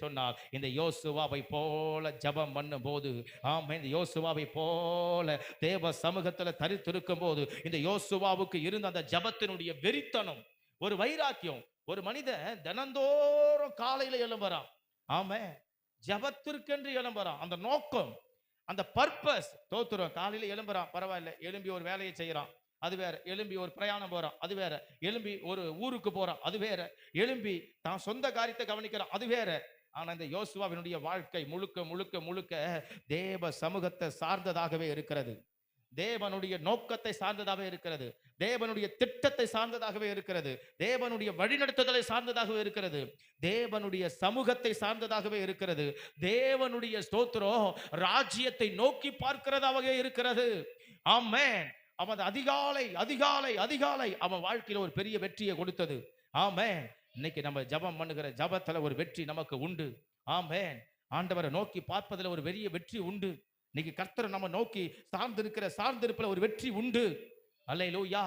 சொன்னால் இந்த யோசுவாவை போல ஜெபம் பண்ணும் போது, ஆமென், இந்த யோசுவாவை போல தேவ சமூகத்துல தரித்திருக்கும் போது, இந்த யோசுவாவுக்கு இருந்த அந்த ஜெபத்தினுடைய வெறித்தனம், ஒரு வைராக்கியம், ஒரு மனிதன் தினந்தோறும் காலையில எழும்புறான். ஆமென், ஜெபத்திற்கென்று எழும்புறான். அந்த நோக்கம், அந்த பர்பஸ், தோத்துறோம். காலையில எழும்புறான், பரவாயில்ல, எழும்பி ஒரு வேலையை செய்யறான், அது வேற. எழும்பி ஒரு பிரயாணம் போறான், அது வேற. எழும்பி ஒரு ஊருக்கு போறான், அது வேற. எழும்பி தான் சொந்த காரியத்தை கவனிக்கிறான், அது வேற. ஆனா இந்த யோசுவாவினுடைய வாழ்க்கை முழுக்க முழுக்க முழுக்க தேவ சமூகத்தை சார்ந்ததாகவே இருக்கிறது. தேவனுடைய நோக்கத்தை சார்ந்ததாகவே இருக்கிறது. தேவனுடைய திட்டத்தை சார்ந்ததாகவே இருக்கிறது. தேவனுடைய வழிநடத்துதலை சார்ந்ததாகவே இருக்கிறது. தேவனுடைய சமூகத்தை சார்ந்ததாகவே இருக்கிறது. தேவனுடைய ஸ்தோத்திரம் ராஜ்யத்தை நோக்கி பார்க்கிறதாகவே இருக்கிறது. ஆமென். அவன் அதிகாலை அதிகாலை அதிகாலை அவன் வாழ்க்கையில ஒரு பெரிய வெற்றியை கொடுத்தது. ஆமென். இன்னைக்கு நம்ம ஜெபம் பண்ணுகிற ஜெபத்துல ஒரு வெற்றி நமக்கு உண்டு. ஆமென். ஆண்டவரை நோக்கி பார்ப்பதில் ஒரு பெரிய வெற்றி உண்டு. இன்னைக்கு கர்த்தரை நம்ம நோக்கி சார்ந்திருப்புல ஒரு வெற்றி உண்டு. அல்லேலூயா.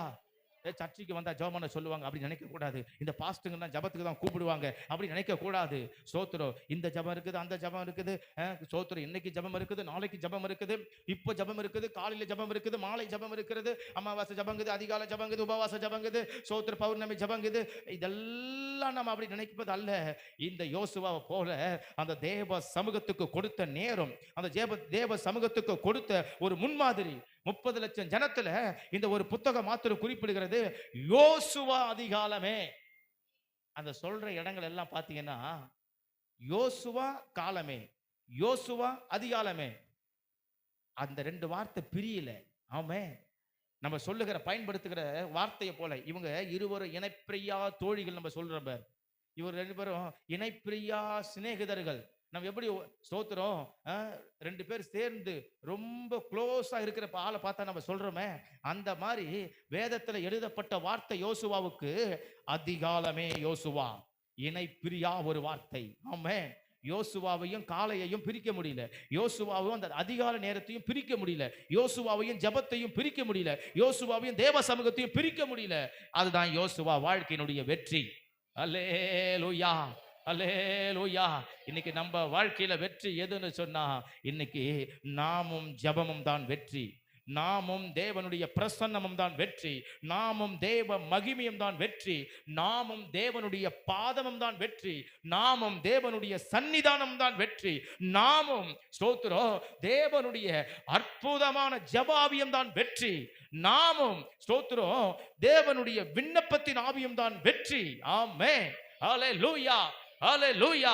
சர்ச்சைக்கு வந்தா ஜெபம் பண்ண சொல்லுவாங்க அப்படி நினைக்க கூடாது. இந்த பாஸ்டுங்கன்னா ஜெபத்துக்கு தான் கூப்பிடுவாங்க அப்படி நினைக்க கூடாது. ஸ்தோத்திரம். இந்த ஜெபம் இருக்குது, அந்த ஜெபம் இருக்குது. ஸ்தோத்திரம். இன்னைக்கு ஜெபம் இருக்குது, நாளைக்கு ஜெபம் இருக்குது, இப்போ ஜெபம் இருக்குது, காலையில ஜெபம் இருக்குது, மாலை ஜெபம் இருக்குது, அமாவாசை ஜெபங்குது, அதிகாலை ஜெபங்குது, உபவாச ஜெபங்குது, ஸ்தோத்திர பௌர்ணமி ஜெபங்குது. இதெல்லாம் நம்ம அப்படி நினைப்பது அல்ல. இந்த யோசுவாவை போல அந்த தேவ சமூகத்துக்கு கொடுத்த நேரம், அந்த தேவ சமூகத்துக்கு கொடுத்த ஒரு முன்மாதிரி, 30 லட்சம் ஜனத்துல இந்த ஒரு புத்தகம் மாத்திரம் குறிப்பிடுகிறது யோசுவா அதிகாலமே. அந்த சொல்ற இடங்கள் எல்லாம் பாத்தீங்கன்னா யோசுவா காலமே, யோசுவா அதிகாலமே. அந்த 2 வார்த்தை பிரியல. ஆமென். நம்ம சொல்லுகிற பயன்படுத்துகிற வார்த்தையை போல இவங்க இருவரும் இணைப்பிரியா தோழிகள். நம்ம சொல்றோம், இவர் 2 பேரும் இணைப்பிரியா சிநேகிதர்கள். நம்ம எப்படி ஸ்தோத்திரம் 2 பேர் சேர்ந்து ரொம்ப க்ளோஸா இருக்கிற ஆளை பார்த்தா நம்ம சொல்றோமே, அந்த மாதிரி வேதத்துல எழுதப்பட்ட வார்த்தை யோசுவாவுக்கு அதிகாலமே யோசுவா, இணைப்பிரியா ஒரு வார்த்தை. ஆமென். யோசுவாவையும் காலையையும் பிரிக்க முடியல, யோசுவாவையும் அந்த அதிகால நேரத்தையும் பிரிக்க முடியல, யோசுவாவையும் ஜெபத்தையும் பிரிக்க முடியல, யோசுவாவையும் தேவ சமூகத்தையும் பிரிக்க முடியல. அதுதான் யோசுவா வாழ்க்கையினுடைய வெற்றி. அல்லேலூயா, அல்லேலூயா. இன்னைக்கு நம்ம வாழ்க்கையில வெற்றி எதுன்னு சொன்னா, இன்னைக்கு நாமும் ஜெபமும் தான் வெற்றி, நாமும் தேவனுடைய பிரசன்னமும் தான் வெற்றி, நாமும் தேவ மகிமையும் தான் வெற்றி, நாமும் தேவனுடைய பாதமும் தான் வெற்றி, நாமும் தேவனுடைய சன்னிதானம் தான் வெற்றி, நாமும் ஸ்தோத்திரம் தேவனுடைய அற்புதமான ஜெபாவியம் தான் வெற்றி, நாமும் ஸ்தோத்திரம் தேவனுடைய விண்ணப்பத்தின் ஆவியம் தான் வெற்றி. ஆமென். ஹல்லேலூயா, ஹல்லேலூயா.